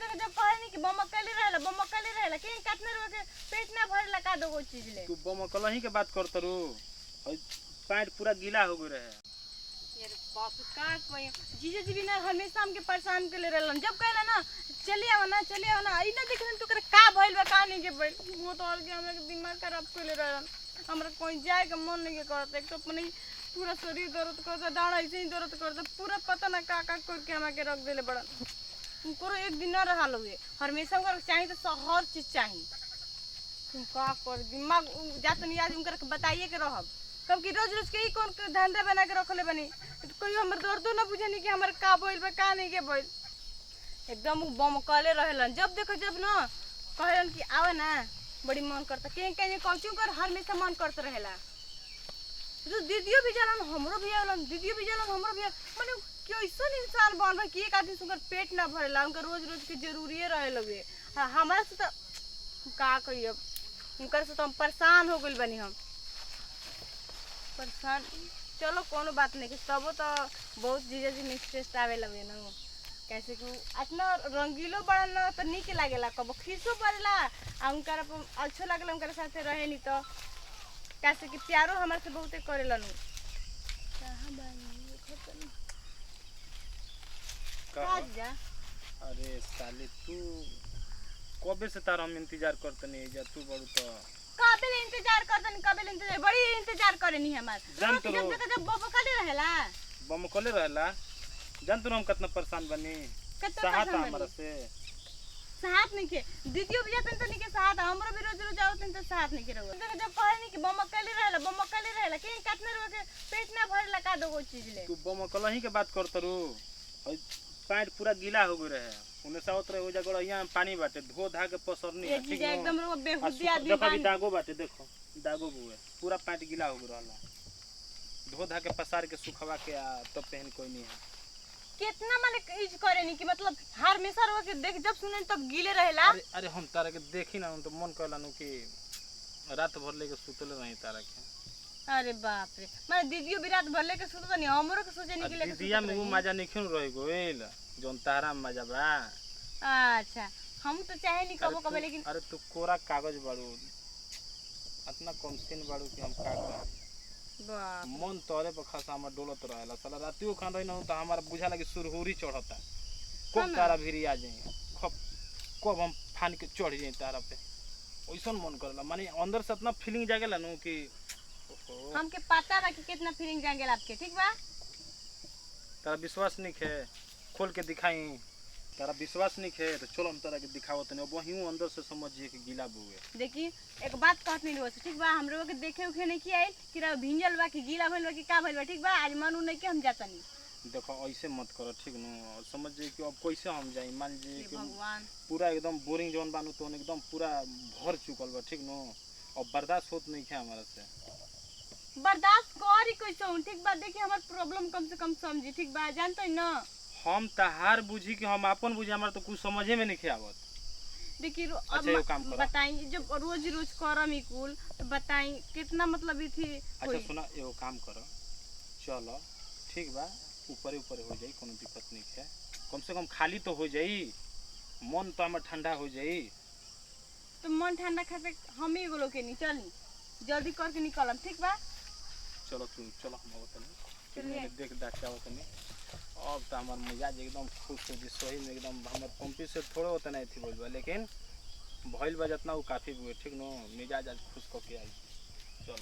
देखो जब कहे नहीं कि बमकली रहेला कि कितने रुपए के पेट ना भरेला का दो चीज ले तू बमकल ही के बात करत रू और पैंट पूरा गीला हो गए रहे। यार बाप का कोई जीजा जी भी ना हमेशा हमके परेशान के ले रहलन जब कहला ना चलिए आओ ना ई ना देखन तू करे का भइल बा का नहीं के भइल वो तो और के हमरा के दिमाग खराब कर ले रहलन हमरा कोई जाए के मन नहीं के करत एक तो अपने पूरा शरीर दर्द करता डांड ऐसे ही दर्द करता पूरा पता ना का करके हमरा के रख देले बड़ा उनको एक दिन ना रहा लोगे हमेशा उनका चाहिए तो हर चीज चाहिए तुम का कर दिमाग जा तो नहीं आज उनका बताइए के रहब कब की रोज के ही कौन धंधा बना के रखले बनी तो कोई हमर दर्दो ना बुझे नहीं कि हमर का बोल बा का नहीं के बोल एकदम बम कले रहेलन जब देखो जब ना कहलन कि आवे ना बड़ी मन करता के कौचू कर हमेशा मन करता रहेला तो दीदियो भी जालन हमरो भी आलन दीदियो भी जालन हमरो भी माने कैसन इंसान बन भाई कि एक आदमी सुगर पेट ना भरेला उनका रोज के जरूरी रहे लगे हमारा से तो का कहियो उनकर से तो हम परेशान हो गइल बनी हम परेशान चलो कोनो बात नहीं कि तबो तो बहुत जीजा जी मिस्टेस्ट आवे लगे ना कैसे कि इतना रंगीलो बड़ा ना तो निक लागेला कबो खीसो पड़ेला आ उनकर अच्छा लागला उनकर साथे रहे नहीं तो कैसे कि प्यारो हमारे से बहुते करेला नु कहां बानी खतन काज जा अरे साले तू कबे से तार हम इंतजार करते नहीं जा तू बड़ू तो कबे इंतजार बड़ी इंतजार करनी हमार जब बमकले रहेला जान तू हम कितना परेशान बनी साहत हमरा से साथ नहीं के दीदियो भी जातन तो नहीं के साथ हमरो भी रोज आवतन तो साथ नहीं के रहो देखो जब कहे नहीं कि बमकली रहेला कि कितने रुपए के पेट ना भरेला का दो चीज ले तू बमकल ही के बात करत रू और पैंट पूरा गीला हो गए रहे उन्हें साउथ रहे हो जगह यहाँ पानी बाटे धो धा के पसरनी है ठीक है एकदम बेहुदी आदमी देखो अभी दागो बाटे देखो दागो बुए पूरा पैंट गीला हो गए रहला धो धा के पसार के सुखवा के तब पहन कोई नहीं है कितना माने यूज करे नहीं कि मतलब हमेशा रो के देख जब सुने तब गीले रहेला अरे हम तारा के देखी ना तो मन कहला नु कि रात भर लेके सुतले रही तारा के अरे बाप रे माने दीदियो भी रात भर लेके सुतत नहीं हमरो के सोचे नहीं कि लेके दीदिया में वो मजा नहीं क्यों रही गोइल जोन तारा में मजा बा अच्छा हम तो चाहे नहीं कबो कबे लेकिन अरे तू कोरा कागज बाड़ू इतना कम सीन बाड़ू कि हम का कर बाप मन तोरे पर खासा हमर डोलत रहेला साला रातियो खान रही न तो हमारा बुझा लगे सुरहुरी चढ़ता कब तारा भिरी आ जाए कब हम फान के चढ़ जाए तारा पे ओइसन मन करला माने अंदर से इतना फीलिंग जागेला नु कि हमके पता बा कि कितना फीलिंग जागेला आपके ठीक बा तारा विश्वास नहीं है खोल के दिखाई तारा विश्वास नहीं है तो चलो हम तारा के दिखाओ तने वही अंदर से समझिए कि गीला बुए देखी एक बात कहत नहीं रोस ठीक बा हमरो के देखे उखे नहीं कि आइल कि रा भिंजल बा कि गीला भइल बा कि का भइल बा ठीक बा आज मानू नहीं कि हम जातनी देखो ऐसे मत करो ठीक न समझ जाइए कि अब कैसे हम जाई मान लीजिए कि भगवान पूरा एकदम बोरिंग जोन बानू तो एकदम पूरा भर चुकल बा ठीक न अब बर्दाश्त होत नहीं है हमारा से बर्दाश्त करी कैसे ठीक बा देखी हमर प्रॉब्लम कम से कम समझी ठीक बा जानते न हम तहार बुझी कि हम अपन बुझी हमारा तो कुछ समझे में नहीं आवत देखी अच्छा बताई जब रोज करम ही कुल तो बताई कितना मतलब थी अच्छा सुना एगो काम करो चलो ठीक बा ऊपर हो जाई कोनो दिक्कत नहीं है कम से कम खाली तो हो जाई मन तो हमार ठंडा हो जाई तो मन ठंडा खाते हम ही बोलो के नहीं चली जल्दी करके निकलम ठीक बा चलो चलो हम चलिए देख डाटा होतनी अब तो हमार मिजाज एकदम खुश हो जी सही में एकदम हमार पंपी से थोड़ा होता नहीं थी बोलबा लेकिन भइल बा जितना वो काफी हुए ठीक न मिजाज आज खुश करके आई चल